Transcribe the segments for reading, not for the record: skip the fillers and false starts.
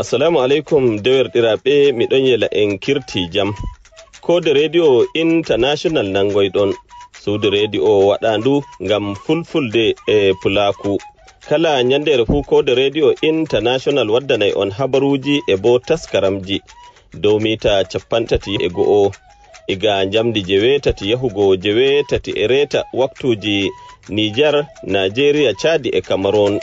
Assalamu alaikum dewerɗiraɓe, miɗon yela en kirti jam. Kode radio international nangoyɗon. Suudu radio waɗandu ngam fulfulde e pulaku. Kala nyandere fu kode radio international waddanay on habaruji e bo taskaramji dow mita 30 iga jamdi 9 yahugo 9 e reta waktuji Niger, Nigeria, Chad e Cameroon.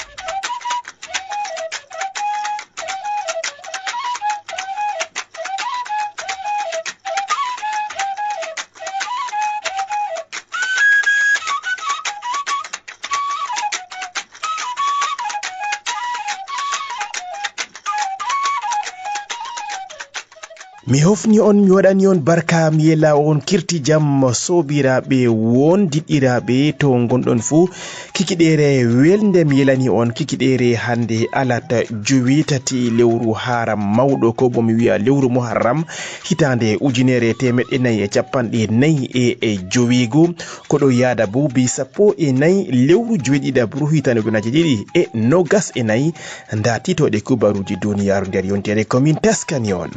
Mi hofni on mi waɗani on barka mi yela on kirti jam sobiraɓe wondiɗiraɓe to gonɗon fuu kikiɗere welde mi yelani on kikiɗere hande alata 7 lewru haram mawɗo ko bo mi wiya lewru muharram hitande 1445 koɗo yada bo bi 14 lewru 7 hitande 2024 nda titoɗe kubaruji duniyaru nder yontere komin taskani on.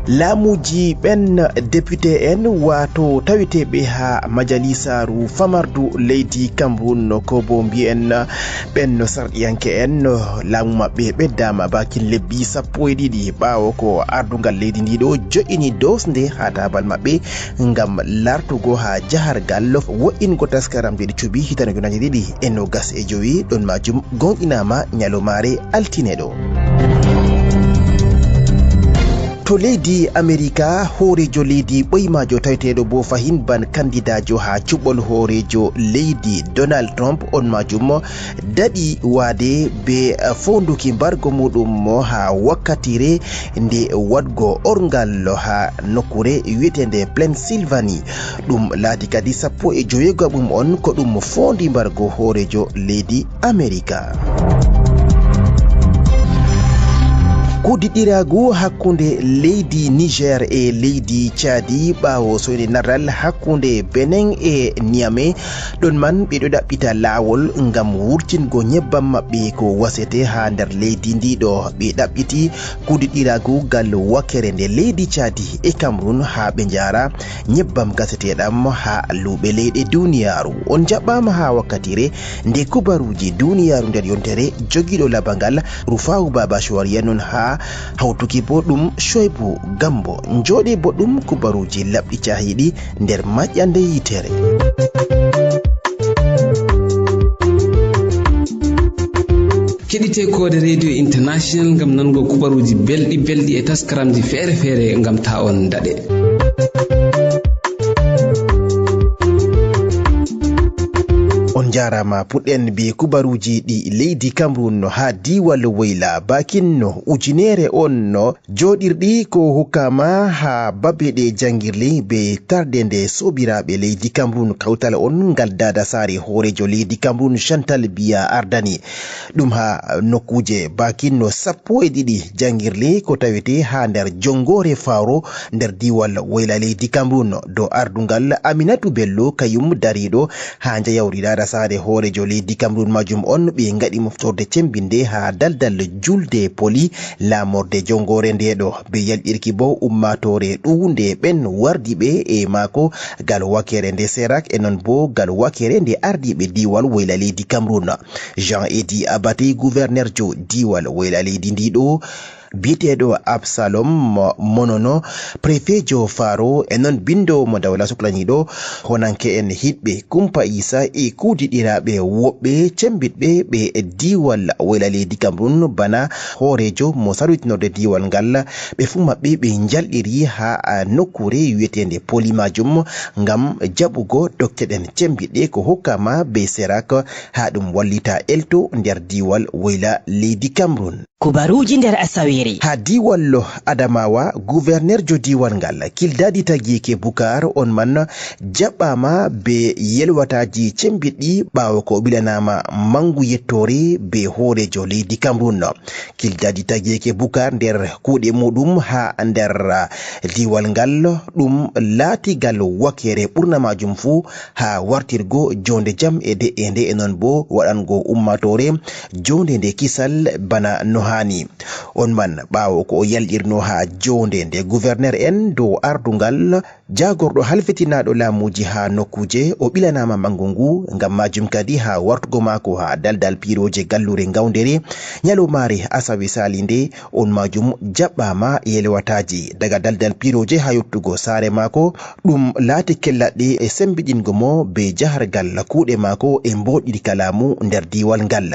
Laamuji ɓen député en wato taweteɓe ha majalisaru famardu leydi Cameroun ko bo mbi'en ɓen sarɗiyanke en laamu maɓɓe ɓeddama bakin lebbi 12 ɓawo ko ardugal leydi ndiɗo jo'ini dosde ha tabal maɓɓe ngam lartugo ha jahargal wo'ingo taskaramje ɗi cuɓi hitande 2025 ɗon majum gonɗinama nyalomare altine ɗo. To leydi Amerika horejo leydi ɓoymajo taweteɗo bo fahin ban kandidajo ha cuɓol horejo leydi Donald Trump on majum daɗi waade be fonduki mbargo muɗum ha wakkatire nde wadgo orgal ha nokkure wietende Pennsylvania ɗum laati kadi 15 on ko ɗum fondi mbargo horejo leydi Amerika. Kudiɗiragu hakkunde leydi Niger e leydi Chadi ɓawo soyde naral hakkunde Benin e Niamey ɗon man ɓeɗo ɗaɓɓita lawol ngam wurtingo nyebbam maɓɓe ko wasete ha nder leydi ndiɗo. Ɓe ɗaɓɓiti kudiɗiragu gal wakkere nde leydi Chadi e Cameroun ha ɓe jara nyebbam gaseteɗam ha luɓe leyɗe duniyaru. On jaɓɓama ha wakkatire nde kubaruji duniyaru nder yontere jogiɗo labangal Rufa'u Baba Shawariya non ha hawtuki bo ɗum Shoibu Gambo njoɗe bo ɗum kubaruji labɗi cahiɗi nder maƴƴande yitere. keɗite kode radio international ngam nango kubaruji belɗi e taskaramji fere ngam ta on daɗe. On jarama puɗɗen be kubaruji ɗi leydi Cameroun ha diwal Woyla bakinno ujunere on joɗirɗi ko hukkama ha babbeɗe jangirle be tarde nde sobiraɓe leydi Cameroun kawtal on ngal dada sare horejo leydi Cameroun Chantal Biya ardani ɗum ha nokkuje bakinno 12 jangirle ko tawete ha nder jongore faro nder diwal Woyla leydi Cameroun do ardungal Aminatu Bello kayum dariɗo ha jayawri dada sare horejo leydi Cameroun majum on ɓe ngaɗi moftorde cembinde ha daldal julde poli lamorde jongore ndeɗo be yalɗirki bo ummatore ɗuunde ɓen wardiɓe e mako gal wakere nde Serak e non bo gal wakere nde ardiɓe diwal Woyla leydi Cameroun. Jean Edi Abate gouverneur jo diwal Woyla leydi ndiɗo biteɗo Absalom Monono préfet jo Faro e non bindo mo dawla suklaniɗo honanke en hiɗɓe Kumpa Isa e kudiɗiraɓe woɓɓe cembitɓe ɓe diwal Woyla leydi Cameroun bana horejo mo sarwitinorde diwal ngal ɓe fu maɓɓe ɓe jalɗiri ha nokkure wietende poli majum ngam jaɓugo dokkeɗen cembitɗe ko hokkama be Serak ha ɗum wallita elto nder diwal Woyla leydi Cameroun. kubaruji nder asawere. Ha diwallo Adamawa gouverneur jo diwal ngal Kildadi Tagiyeke Bukar on man jaɓɓama be yelwataji cembiɗɗi ɓawo ko ɓilanama mangu yettore be hoorejo leydi Cameroun. Kildadi Tagiyeke Bukar nder kuuɗe muɗum ha nder diwal ngal ɗum laatigal wakere ɓurna majum fu ha wartirgo jonde jam e de'ende e non bo waɗango ummatore jonde nde kisal bana no hani. On man ɓawo ko o yalɗirno ha jonde nde gouverneur en dow ardungal jagorɗo halfitinaɗo laamuji ha nokkuje o ɓilanama mangu ngu ngam majum kadi ha wartugo mako ha daldal piroje gallure Ngawdere nyalomare asawe sali nde on majum jaɓɓama yelwataji daga daldal piroje ha yottugo saare mako ɗum laati kellaɗe e sembiɗingo mo be jahargal kuuɗe mako e mboɗiri kalamu nder diwal ngal.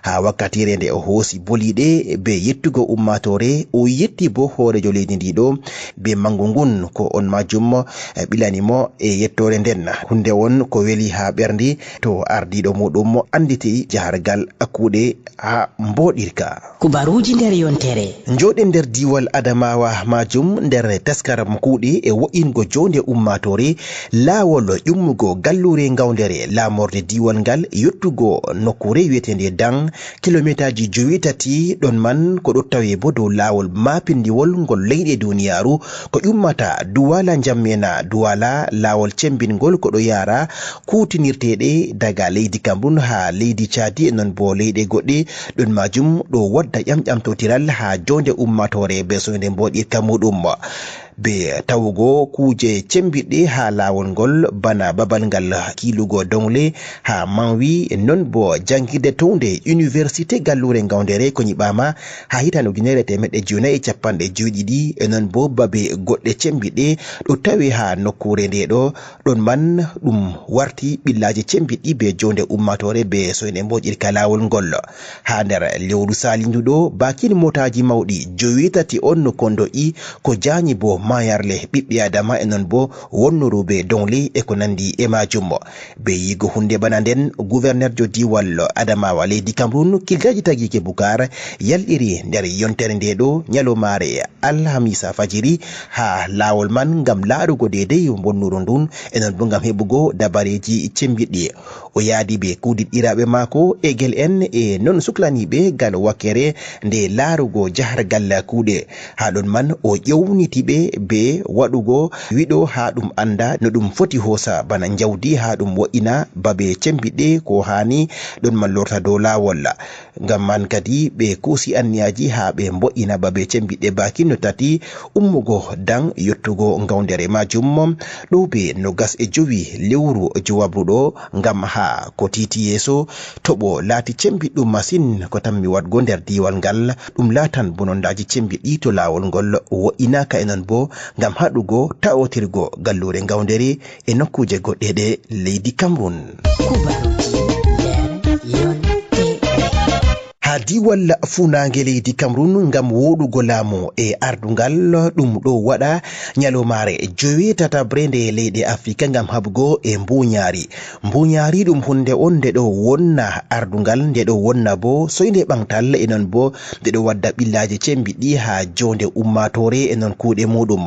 Ha wakkatire nde o hoosi boliɗe be yettugo ummatore o yetti bo hoorejo leydi ndiɗo be mangu ngun ko on majum ɓilanimo e yettore nden hunde won ko weli ha ɓerndi to ardiɗo muɗum anditi jahargal kuuɗe ha mboɗirka. Kubaruji nder yontere. Njoɗe nder diwal Adamawa majum nder taskaram kuuɗe e wo'ingo jonde ummatore laawol ƴummugo gallure Ngawdere laamorde diwal ngal yottugo nokkure wiyetende Dan kilomitaji 9 ɗon man ko ɗo tawe bo dow laawol mapindiwol ngol leyɗe duniyaru ko ƴummata Duwala Njammena Duwala laawol cembingol ko ɗo yara kutinirteɗe daga leydi Cameroun ha leydi Chadi non bo leyɗe goɗɗe ɗon majum ɗo wadda ƴamƴamtotiral ha jonde ummatore be soyde mboɗirka muɗum be tawugo kuje cembiɗɗe ha laawol ngol bana babal ngal kilugo dongle ha Manwi non bo jangirde townde université gallure Ngawdere ko nyiɓama ha hitande 1950 e non bo babe goɗɗe cembiɗɗe ɗo tawi ha nokkure nde ɗo ɗon man ɗum warti ɓillaji cembiɗɗi be jonde ummatore be soyne mboƴirka laawol ngol. Ha nder lewru salinduɗo bakin motaji mawɗi 9 on kondo i ko janyi bo mayarle ɓiɓɓe adama e non bo wonnuruɓe dongle e ko nandi e majum be yigo hunde bana nden gouverneur jo diwal Adamawa leydi Cameroun Kildadi Tagiyeke Bukar yalɗiri nder yontere nde ɗo nyalomare alhamisa fajiri ha laawol man ngam laarugo dedei bonnuru ndun e non bo ngam heɓugo dabareji cembiɗɗi o yaadi be kudiɗɗiraɓe mako e gel en e non suklaniɓe gal wakkere nde laarugo jahargal kuuɗe ha ɗon man o ƴewnitiɓe be waɗugo wiɗo ha ɗum anda no ɗum foti hosa bana jawdi ha ɗum wo'ina babe cembiɗɗe ko hani ɗon man lorta dow laawol ngam man kadi ɓe kuusi anniyaji ha ɓe mbo'ina babe cembiɗɗe bakin no tati ummugo Dan yottugo Ngawdere majum ɗo be 25 lewru jowabruɗo ngam ha ko titi yeso toɓo laati cembiɗɗum masin ko tammi wadgo nder diwal ngal ɗum laatan bonondaji cembiɗɗi to laawol ngol wo'inaka e non bo ngam haɗugo tawotirgo gallure Ngawdere e nokkuje goɗɗeɗe leydi Cameroun. ha diwal funange leydi Cameroun ngam woɗugo laamu e ardungal ɗum ɗo waɗa nyalomare 9 nde leyɗe Afrika ngam haɓugo e mbuñaari ɗum hunde on nde ɗo wonna ardungal nde ɗo wonna bo soyde ɓangtal e non bo nde ɗo wadda ɓillaji cembiɗɗi ha jonde ummatore e non kuuɗe muɗum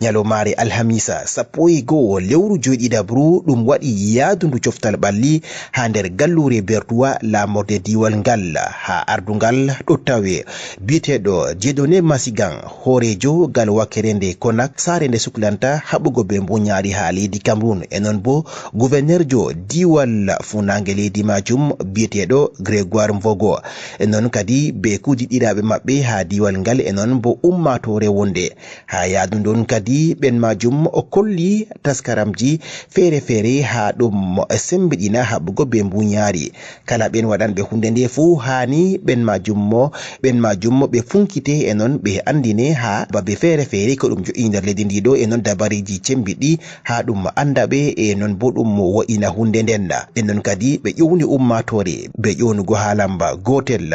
nyalomare alhamisa 11 lewru joɗiɗabru ɗum waɗi yaadundu coftal ɓalli ha nder gallure Bertuwa laamorde diwal ngal ha ardungal ɗo tawe biteɗo Dieudonné Masigan horejo gal wakkere nde Konak sare nde suklanta haɓugo be mbuñaari ha leydi Cameroun e non bo gouverneur jo diwal funange leydi majum biteɗo Grégoire Mvogo e non kadi be kujiɗiraɓe maɓɓe ha diwal ngal e non bo ummatore wonde ha yaadu ndon kadi ɓen majum o kolli taskaramji feere ha ɗum sembiɗina haɓugo be mbuñaari kala ɓen waɗanɓe hunde nde fu hani ɓen majum ɓe funkite e non ɓe andine ha babe feere ko ɗum jo'i nder leydi ndiɗo e non dabareji cembiɗɗi ha ɗum anda ɓe e non bo ɗum wo'ina hunde nden e non kadi ɓe ƴowni ummatore be ƴownugo ha lamba gotel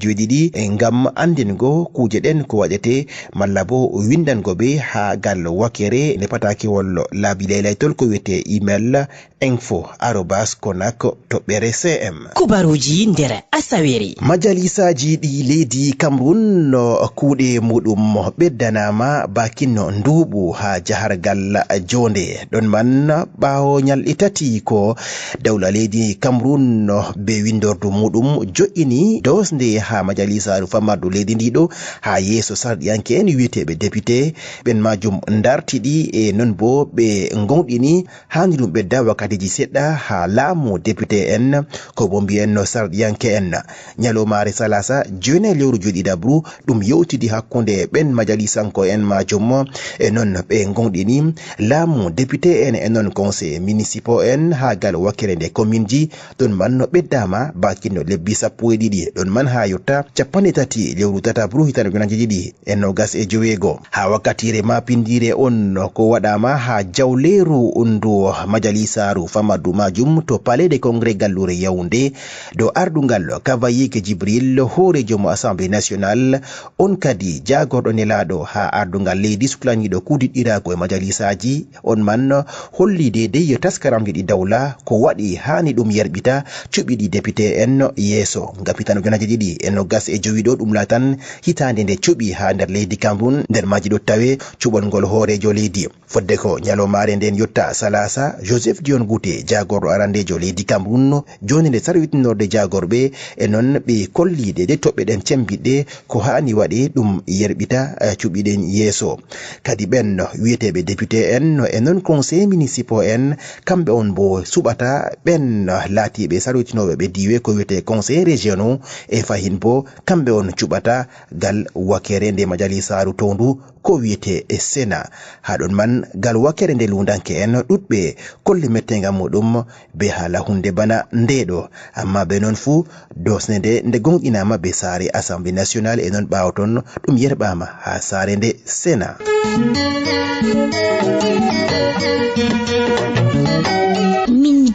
joɗiɗi ngam andingo kuje ɗen ko waɗete malla bo windango ɓe ha gal wakkere ne patakewol laabi laylaytol ko wiyete email info@konak.cm. kubaruji nder asawe Asaweri. Majalisaji ɗi leydi Cameroon no kuuɗe muɗum ɓeddanama bakin nduɓu ha jahargal jonde ɗon man ɓawo nyalɗe tati ko dawla leydi Cameroon no be windordu muɗum jo'ini dosde ha majalisaru famardu leydi ndiɗo ha yeeso sarɗiyanke en wiyeteɓe député ɓen majum dartiɗi e non bo ɓe gonɗini hani ɗum ɓedda wakkatiji seɗɗa ha laamu député en ko bo mbiyen no sarɗiyanke en nyalomare salasa joni lewru joɗiɗabru ɗum yewtidi hakkunde ɓen majalisanko en majum e non ɓe gonɗini laamu député en e non conseil municipal en ha gal wakkere nde commune ji ɗon man no ɓeddama bakinno lebbi 12 ɗon man ha yotta 30 lewru tatabru hitande ujunaje ɗiɗi e nogas e jowego ha wakkatire mapindire on ko waɗama ha jawleru ndu majalisaru famaddu majum to palais de congrès gallure Yaoundé do ardungal Kavayike Jibril horejo mo assemblée nationale on kadi jagorɗo nelaɗo ha ardungal leydi suklaniɗo kudiɗɗirako e majalisaji on man holli dedei taskaramji ɗi dawla ko waɗi hani ɗum yerɓita cuɓiɗi député en yeeso ngam hitande ujunaje ɗiɗi e nogas e jowiɗo ɗum latan hitande nde cuɓi ha nder leydi Cameroon nder maji ɗo tawe cuɓol ngol horejo leydi fodde ko nyalomare nden yotta salasa Joseph Dion Gouté jagorɗo arandejo leydi Cameroon joni nde sarwitinorde jagorɓe e non ɓe kollide de toɓɓe ɗen cembiɗɗe ko hani waɗe ɗum yerɓita cuɓiɗen yeeso kadi ɓen wiyeteɓe député en e non conseil municipal en kamɓe on bo suɓata ɓen laatiɓe sarwitinoɓe ɓe diwe ko wiyete conseil régionaux e fahin bo kamɓe on cuɓata gal wakere nde majalisaru tondu ko wiyete e Sénat haɗon man gal wakere nde lundanke en ɗuɗɓe kolli mettega muɗum be haala hunde bana ndeɗo amma be non fu dosne nde gonɗinama be saare assemblée nationale e non ɓawo ton ɗum yerɓama ha saare nde Sénat.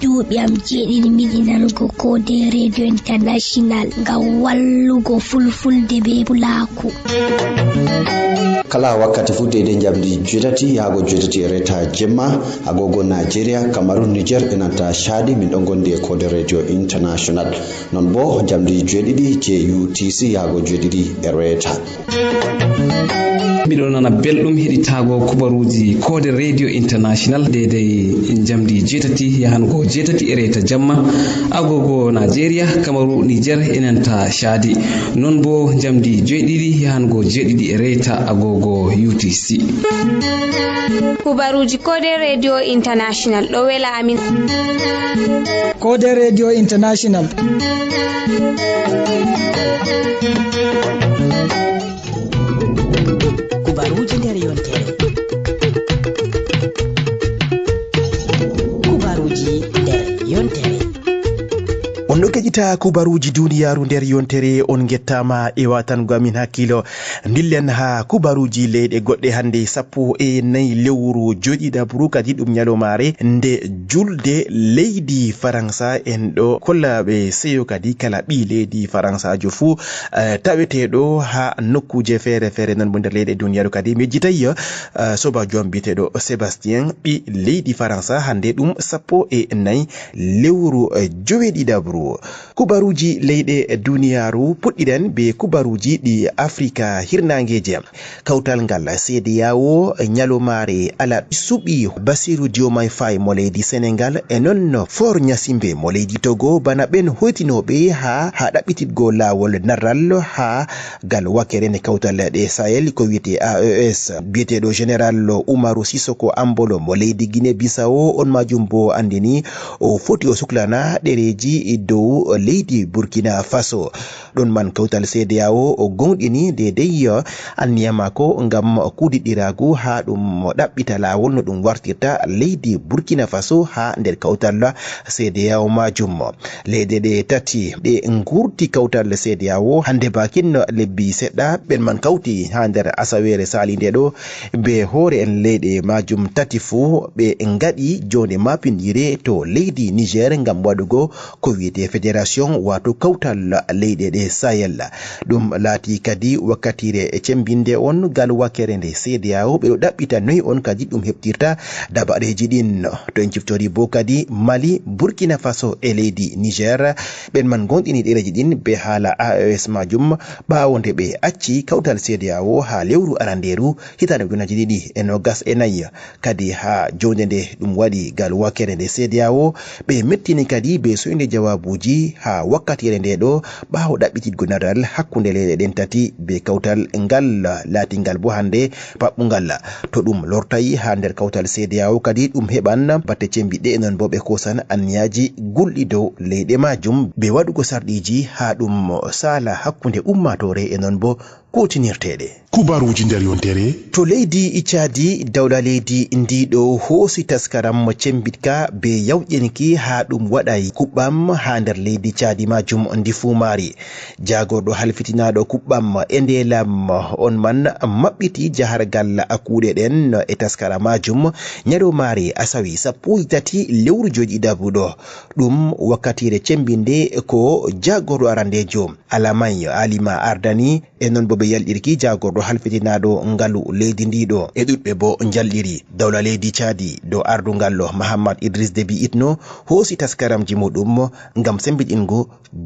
duuɓi am jeeɗiɗi miɗi nanugo Code Radio International ngam wallugo fulfulde be pulaku. Kala wakkati fu deydey jamdi jetati yaago jetati e reta jemma agogo Nigeria, Cameroon, Niger e nanta Chadi min ɗon gondi e Code Radio International non bo jamdi jeeɗiɗi je UTC yaago jeeɗiɗi e reta. Miɗo nana belɗum heɗitago kubaruji Code Radio International dedei jamdi jetati yahango jetati e reta jamma agogo Nigeria, Cameroon, Niger e nanta Chadi non bo jamdi jeeɗiɗi yahango jeeɗiɗi e reta agogo UTC. Kubaruji Code Radio International ɗo wela amin. Code Radio International. Kubaruji nder yontere. Kubaruji nder yontere. On ɗo keƴita kubaruji duniyaru nder yontere on gettama e watango amin hakkilo dillen ha kubaruji leyɗe goɗɗe hande 14 lewru joɗiɗabru kadi ɗum nyalomare nde julde leydi Faransa en ɗo kollaɓe seyo kadi kala ɓi leydi Faransajo fu taweteɗo ha nokkuje fere fere non bo nder leyɗe duniyaru kadi mi jitayi sobajo am biteɗo Sébastien ɓi leydi Faransa hande ɗum 14 lewru joweɗiɗabru. Kubaruji leyɗe duniyaru puɗɗiɗen be kubaruji ɗi Afrika hirnageje kawtal ngal CEDEAO nyalomare ala suɓi Bassirou Diomaye Faye mo leydi Sénégal e non For Gnassingbe mo leydi Togo bana ɓen hoytinoɓe ha ɗaɓɓititgo lawol narral ha gal wakere ne kawtal ɗe Sahel ko wiyete AES biyeteɗo général Oumarou Sissoko Ambolo mo leydi Guinée Bissau on majum bo andini o foti o suklana ɗereji dow leydi Burkina Faso ɗon man kawtal CEDEAO o gonɗini dedei anniyamako ngam kudiɗiragu ha ɗum ɗaɓɓita lawol no ɗum wartirta leydi Burkina Faso ha nder kawtal CEDEAO majum. Leyɗe ɗe tati ɗe gurti kawtal CEDEAO hande bakin lebbi seɗɗa ɓen man kawti ha nder asawere salinde ɗo be hoore en leyɗe majum tati fu ɓe ngaɗi jonde mapindire to leydi Niger ngam waɗugo ko wiyete confédération wato kawtal leyɗe ɗe Sahel ɗum laati kadi wakkatire e cembinde on gal wakere nde CEDEAO ɓeɗo ɗaɓɓita noyi on kadi ɗum heɓtirta dabareji ɗin to en ciftori bo kadi Mali, Burkina Faso e leydi Niger ɓen man gonɗini ɗereji ɗin be haala AES majum ɓawo nde ɓe acci kawtal CEDEAO ha lewru aranderu hitande ujunaji ɗiɗi e nogas e nayyi kadi ha jonde nde ɗum waɗi gal wakere nde CEDEAO ɓe mettini kadi be soyde jawabuji ha wakkatire nde ɗo ɓawo ɗaɓɓititgo naral hakkunde leyɗe ɗen tati be kawtal ngal laatingal bo hande paɓɓugal to ɗum lortayi ha nder kawtal CEDEAO kadi ɗum heɓan batte cembiɗɗe e non bo ɓe kosan anniyaji gulɗi dow leyɗe majum be waɗugo sarɗiji ha ɗum sala hakkunde ummatore e non bo kutinirteɗe kubaruji nder yontere to leydi Icadi dawla leydi ndiɗo hoosi taskaram cembitka be yawƴenki ha ɗum waɗay kuɓɓam ha nder leydi Cadi majum ndi fu maari jagorɗo halfitinaɗo kuɓɓam e ndelam on man maɓɓiti jahargal akuɗe ɗen e taskara majum ñaɗo maari asawi 13 lewru joɗiɗaɓuɗo ɗum wakkatire cembinde ko jagorɗo arandejo Alamay Alima Ardani e non bo ɓe yalɗirki jagorɗo halfitinaɗo ngalu leydi ndiɗo e ɗuɗɓe bo jalɗiri dawla leydi Cadi dow ardungallo Mahamad Idris Déby Itno hoosi taskaramji muɗum ngam sembiɗingo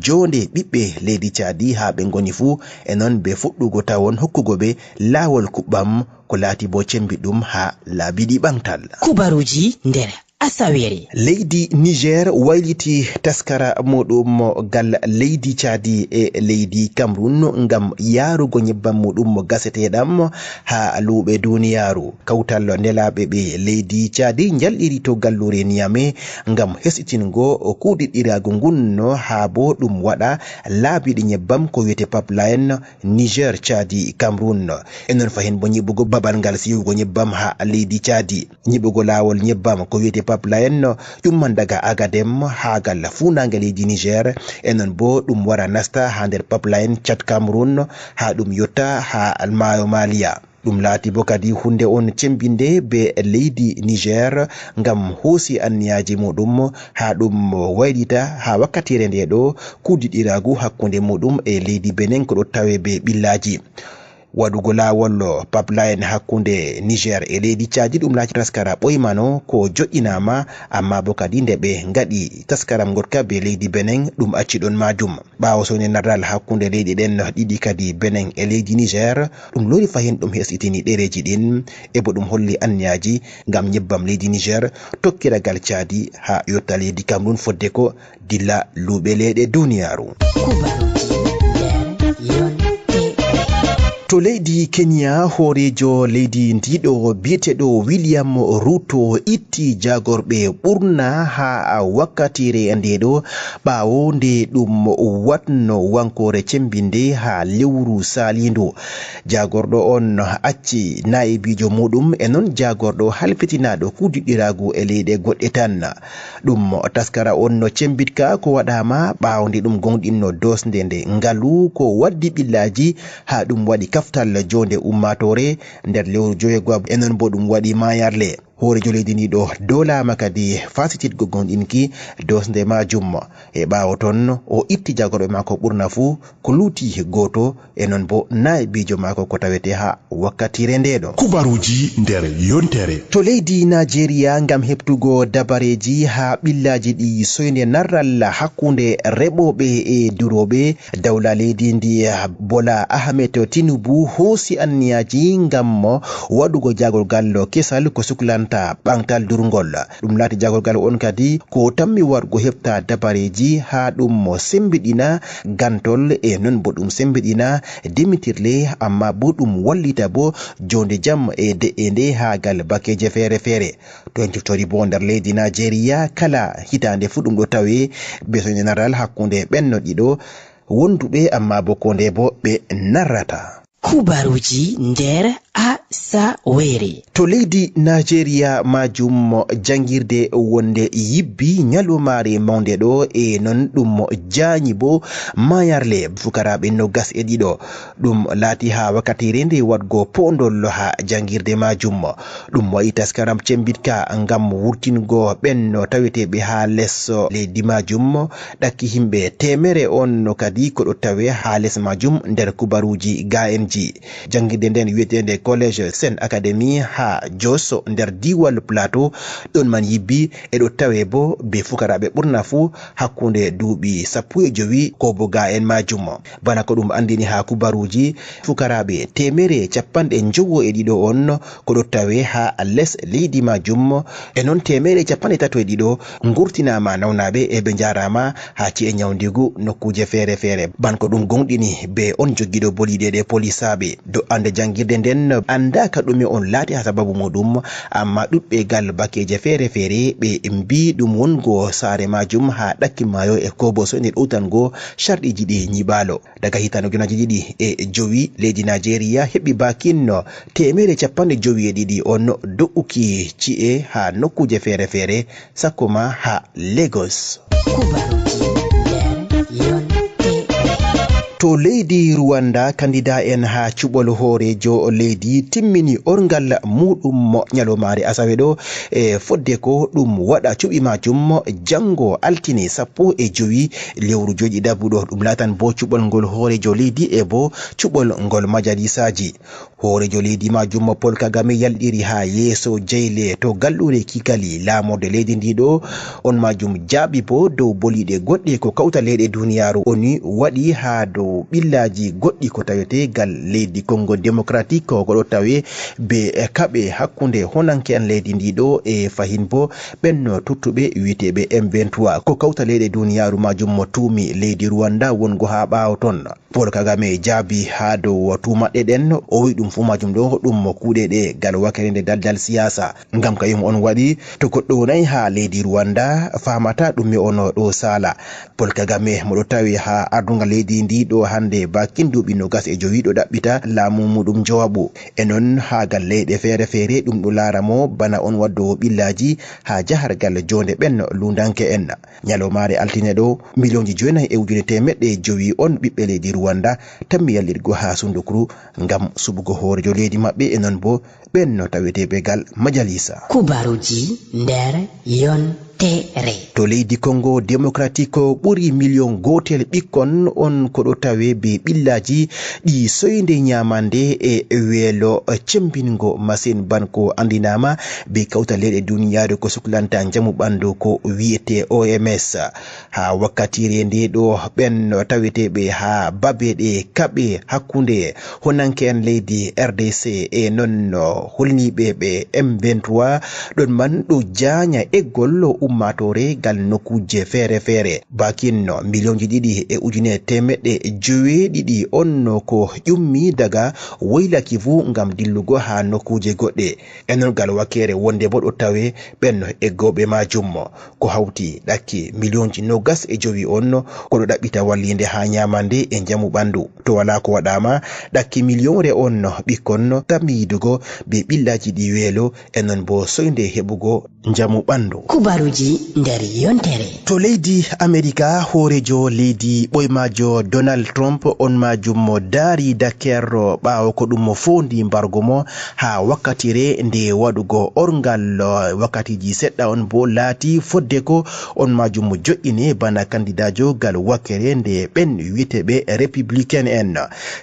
jonde ɓiɓɓe leydi Cadi ha ɓe goni fuu e non be fuɗɗugo tawon hokkugo ɓe lawol kuɓɓam ko laati bo cembiɗum ha laabiɗi ɓantal kubaruji nder asawere leydi Niger wayliti taskara muɗum gal leydi Cadi e leydi Cameroun ngam yarugo nyebbam muɗum gaseteɗam ha luɓe duniyaru kawtal nelaɓe ɓe leydi Cadi jalɗiri to gallure Niamey ngam hesitingo kuɗiɗɗirago ngunno ha bo ɗum waɗa laabiɗi nyebbam ko wiyete pipeline Niger Cadi Cameroun enon fahin bo nyiɓugo babal ngal siwugo nyebbam ha leydi Cadi nyiɓugo lawol nyebbam ko wiyete pipeline ƴumman daga Agadem ha gal funange leydi Niger enon bo ɗum wara nasta ha nder pipeline Chad Cameroun ha ɗum yotta ha almayo Maliya ɗum laati bo kadi hunde on cembinde be leydi Niger ngam hoosi anniyaji muɗum ha ɗum waylita ha wakkatire nde ɗo kudiɗiragu hakkunde muɗum e leydi Benin ko ɗo tawe be ɓillaji waɗugo lawol pipeline hakkunde Niger e leydi Cadi ɗum laati taskara ɓoymano ko joƴƴinama amma bo kadi nde ɓe ngaɗi taskaram gotka be leydi Benin ɗum acciɗon majum ɓawo sone naral hakkunde leydi ɗen ɗiɗi kadi Benin e leydi Niger ɗum lori fahin ɗum hesitini ɗereji ɗin e bo ɗum holli anniyaji ngam nyebbam leydi Niger tokkiragal Cadi ha yotta leydi Cameroun fodde ko dilla luɓe leyɗe duniyaru to leydi Kenya horejo leydi ndiɗo biyeteɗo William Ruto itti jagorɓe ɓurna ha wakkatire ndeɗo ɓawo nde ɗum watno wankore cembinde ha lewru salindu jagorɗo on acci naibijo muɗum e non jagorɗo halfitinaɗo kudiɗɗiragu e leyɗe goɗɗe tan ɗum taskara on no cembitka ko waɗama ɓawo nde ɗum gonɗinno dosde nde ngalu ko waddi ɓillaji ha ɗum waɗi kaftal jonde ummatore nder lewru joyego enon bo ɗum waɗi mayarle horejo leydi ndi ɗo dolama kadi fasititgo gonɗinki dosde majum e ɓawo ton o itti jagorɓe mako ɓurna fuu ko luuti goto e non bo naibijo mako ko tawete ha wakkatire ndeɗo kubaruji nder yontere to leydi Nigeria ngam heptugo dabareji ha ɓillaji ɗi soyde narral hakkunde reɓoɓe e duroɓe dawla leydi ndi Bola Ahmed Tinubu hoosi anniyaji ngam waɗugo jagorgal kesal ko suklanta ɓantal durgol ɗum laati jagorgal on kadi ko tammi wargo hefta dabareji ha ɗum sembiɗina gantol e non bo ɗum sembiɗina demitirle amma bo ɗum wallita bo jonde jam e de'ende ha gal bakeje fere fere to en ciftori bo nder leydi Nigeria kala hitande fu ɗum ɗo tawe be soyde naral hakkunde ɓenno ɗiɗo wonduɓe amma bo konde bo ɓe narrata kubaruji nder Asawere. To leydi Nigeria majum jangirde wonde yibbi nyalomare mawnde ɗo e non ɗum jaanyi bo mayarle fukaraɓe nogas e ɗiɗo ɗum laati ha wakkatire nde wadgo pondol ha jangirde majum ɗum wayi taskaram cembitka ngam wurtingo ɓen taweteɓe ha less leydi majum ɗakki himɓe temere on kadi ko ɗo tawe ha less majum nder kubaruji gaenji jangirde nden wiyetende college Saint Academy ha Jos nder diwal Plateau ɗon man yibbi e ɗo tawe bo be fukaraɓe ɓurna fu hakkunde duuɓi 15 ko bo ga en majum bana ko ɗum andini ha kubaruji fukaraɓe temere capanɗe jowo e ɗiɗo on ko ɗo tawe ha less leydi majum e non temere capanɗe tato e ɗiɗo gurtinama nawnaɓe e ɓe jarama ha ci'e nyawdigu nokkuje feere feere ban ko ɗum gonɗini be on jogiɗo boliɗe ɗe polisaɓe do ande jangirde nden andaka ɗume on laati ha sababu muɗum amma ɗuɓɓe gal bakeje feere feere ɓe mbi ɗum wongo saare majum ha ɗakki mayo e kobo so nder utango sharɗiji ɗi nyibalo daga hitande 2005 leydi Nigeria heɓi bakinno temere capanɗe 52 on do'uki ci'e ha nokkuje feere feere sakkoma ha Lagos. To leydi Rwanda kandida en ha cuɓol hoorejo leydi timmini orgal muɗum nyalomare asawe ɗo e fodde ko ɗum waɗa cuɓi majum jango altine 15 lewru joɗi dabuɗo ɗum latan bo cuɓol ngol hoorejo leydi e bo cuɓol ngol majalisaji hoorejo leydi majum Paul Kagame yalɗiri ha yeeso jeyle to gallure kikali laamorde leydi ndiɗo on majum jaabi bo dow boliɗe goɗɗe ko kawta leyɗe duniyaru oni waɗi ha dow billaji goɗɗi ko tawete gal leydi Congo démocratique ko ɗo tawe be kaɓe hakkunde honanke en leydi ndiɗo e fahin bo ɓenno tuttuɓe witeɓe M23 ko kawta leyɗe duniyaru majum mo tuumi leydi Rwanda wongo ha ɓawo ton Paul Kagame jaabi ha dow tumaɗɗe ɗen o wi ɗum fu majum ɗo ɗum kuuɗe ɗe gal wakere nde daldal siyasa ngam kayum on waɗi to goɗɗo wonayi ha leydi Rwanda famata ɗume on ɗo sala Paul Kagame moɗo tawi ha ardunga leydi ndiɗo hande bakin duuɓi 25 ɗo ɗaɓɓita laamu muɗum jawabu e non ha gal leyɗe feere feere ɗum ɗo laara mo bana on waddowo ɓillaji ha jahargal jonde ɓen lundanke en nyalomare altine ɗo 9,900,000 on ɓiɓɓe leydi Rwanda tammi yallirgo ha Sundukru ngam suɓugo hoorejo leydi maɓɓe e non bo ɓen taweteɓe gal majalisa kubaruji nder yontere. To leydi Congo démocratique ɓuri million gotel ɓikkon on ko ɗo tawe be ɓillaji ɗi soyde nyamande e weelo cembingo masin banko andinama be kawta leyɗe duniyaru ko suklanta jamu ɓandu ko wiyete OMS ha wakkatire nde ɗo ɓen taweteɓe ha babeɗe kaɓe hakkunde honanke en leydi RDC e non holniɓe ɓe M23 ɗon man ɗo janya eggol ummatore gal nokkuje feere feere bakinno 2,900,000 on ko ƴummi daga waylaki fu ngam dillugo ha nokkuje goɗɗe enon gal wakere wonde bo ɗo tawe ɓen eggoɓe majum ko hawti ɗakki 25,000,000 on ko ɗo ɗaɓɓita wallinde ha nyamande e jamu ɓandu to wala ko waɗama ɗakki millionre on ɓikkon tammi yidugo be ɓillaji ɗi weelo enon bo soyde heɓugo jamu ɓandu. Kubaruji nder yontere. To leydi America hoorejo leydi ɓoymajo Donald Trump on majum daari Dakar ɓawo ko ɗum fondi mbargo mo ha wakkatire nde waɗugo orgal wakkatiji seɗɗa on bo laati fodde ko on majum jo'ine bana candidajo gal wakkere nde ɓen witeɓe républicain en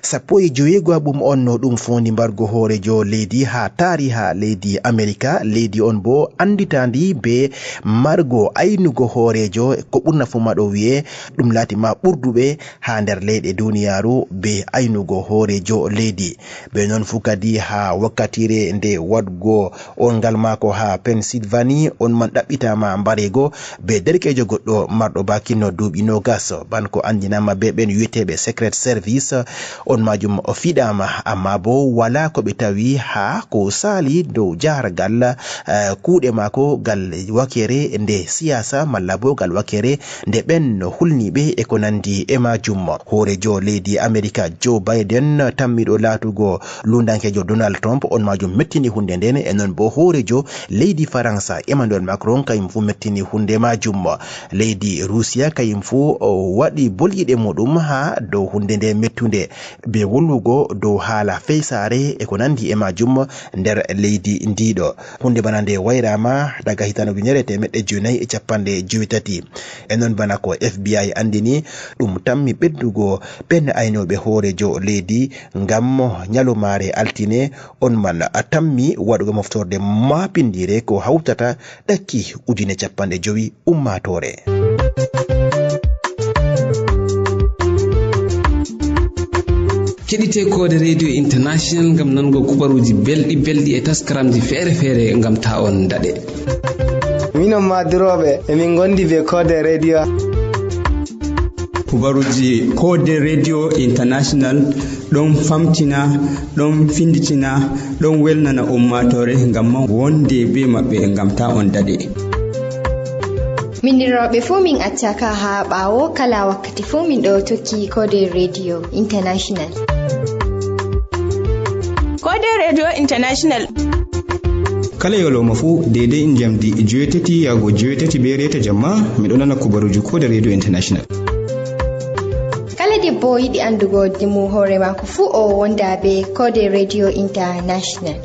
15 ɓum on ɗum fondi mbargo hoorejo leydi ha tariha leydi America leydi on bo anditandi be margo aynugo hoorejo ko ɓurna fu ma ɗo wiye ɗum laati ma ɓurduɓe ha nder leyɗe duniyaru be aynugo hoorejo leydi be non fu kadi ha wakkatire nde wadgo ongal mako ha Pennsylvanie on man ɗaɓɓitama mbarego be derkejo goɗɗo marɗo bakinno duuɓi 20 ban ko andinama be ɓen wiyeteɓe Secret Service on majum o fiɗama amma bo wala ko ɓe tawi ha ko sali dow jahargal kuuɗe mako gal wakere nde siyasa malla bo gal wakere nde ɓen hulniɓe e ko nandi e majum. Hoorejo leydi America Joe Biden tammiɗo laatugo lundankejo Donald Trump on majum mettini hunde nden e non bo hoorejo leydi Faransa Emmanuel Macron kayum fu mettini hunde majum. Leydi Russia kayum fu waɗi bolyiɗe muɗum ha dow hunde nde mettunde be wollugo dow haala feysare e ko nandi e majum nder leydi ndiɗo. Hunde bana nde wayrama daga hitande 1993 e non bana ko FBI andini ɗum tammi ɓeddugo pen aynoɓe hoorejo leydi ngam nyalomare altine on man tammi waɗugo moftorde mapindire ko hawtata ɗakki 50 ummatore. keɗite Kode Radio International ngam nango kubaruji belɗi e taskaramji feere ngam ta on daɗe. Minon madiroɓe emin gondi be Kode Radio. Kubaruji Kode Radio International ɗon famtina, ɗon finditina, ɗon welnana ummatore ngam wonde be maɓɓe ngam ta on daɗe. Minirooɓe fuu min accaka ha ɓaawo kala wakkati fuu min ɗo tokki Kode Radio International. Kode Radio International. Kala yoloma fu daidai jamdi 7 yago 7 be reta jamma miɗo nana kubaruji Kode Radio International. Kala debbo yiɗi andugo dimu hoore mako fu o wonda be Kode Radio International.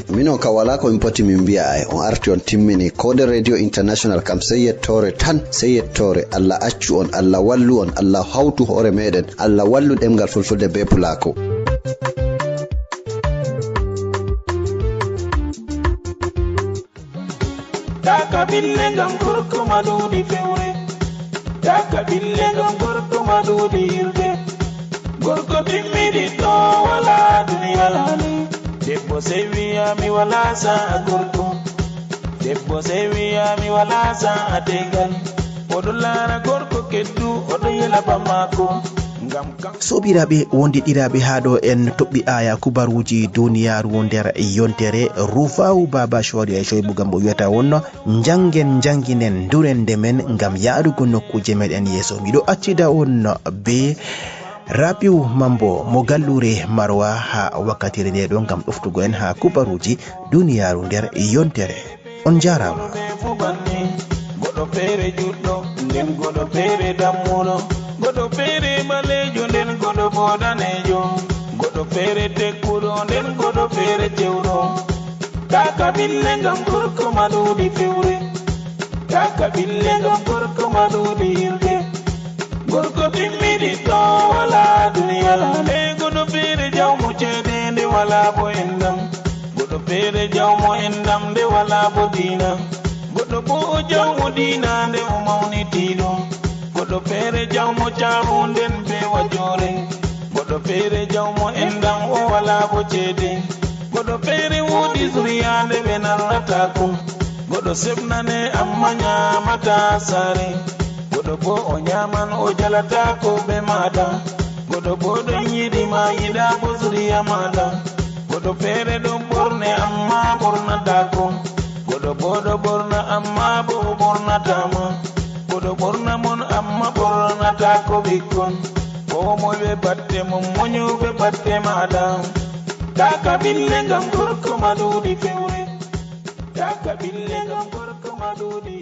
Mino ka wala ko impoti min biya ay on arti on timmini Kode Radio International kam sey yettore tan sey yettore Allah accu on Allah wallu on Allah hawtu hoore meɗen Allah wallu ɗemgal fulfulde be pulako. Taka bille ngam gorko maɗuɗi fewre, taka bille ngam gorko maɗuɗi yirde, gorko timmiɗi ɗo wala duniya lani. Debbo sey wiyami wala sa'a gorko, debbo sey wiyami wala sa'a tegal, oɗo laara gorko keddu oɗo yela bamako. Sobiraɓe wondiɗiraɓe haɗo en toɓɓi aya kubaruji duniyaru nder yontere Rufawu Baba Shori e Shoybu Gambo wiyata wonno janginen durende men ngam yarugo nokkuje meɗen yeso. Miɗo accida on be Rabiu Mambo mo gallure Marwa ha wakkatire nde ɗo ngam ɗoftugo en ha kubaruji duniyaru nder yontere. On jarama. Goɗo feere juɗɗo nden goɗo feere dammuɗo, goɗo feere ɓalejo nden goɗo bo danejo, goɗo feere tekkuɗo nden goɗo feere cewɗo. Taka bille ngam gorko maɗuɗi fewre, taka bille ngam gorko maɗuɗi yirde, gorko timmiɗi ɗo wala duniya lane. Goɗo feere jawmo ceede nde wala bo endam, goɗo feere jawmo endam nde wala bo diina, goɗɗo bo o jawmo diina nde o mawnitiɗo, goɗɗo feere jawmo caahu nden be wajore, goɗɗo feere jawmo endam o wala bo ceede, goɗɗo feere woodi zuriya nde ɓe narratako, goɗɗo sebnane amma nyamata saare, goɗɗo bo o nyaman o jalatako ɓe maɗa, goɗɗo bo ɗon yiɗima yiɗa bo zuriya maɗa, goɗɗo feere ɗon ɓorne amma ɓornatako, goɗɗo bo ɗo ɓorna amma bo ɓornatama, goɗɗo ɓorna mon amma ɓornatako ɓikkon, ko moy ɓe batte mum moñuɓe batte maɗa. Taka bille ngam gorko maɗuɗi fewre, taka bille ngam gorko maɗuɗi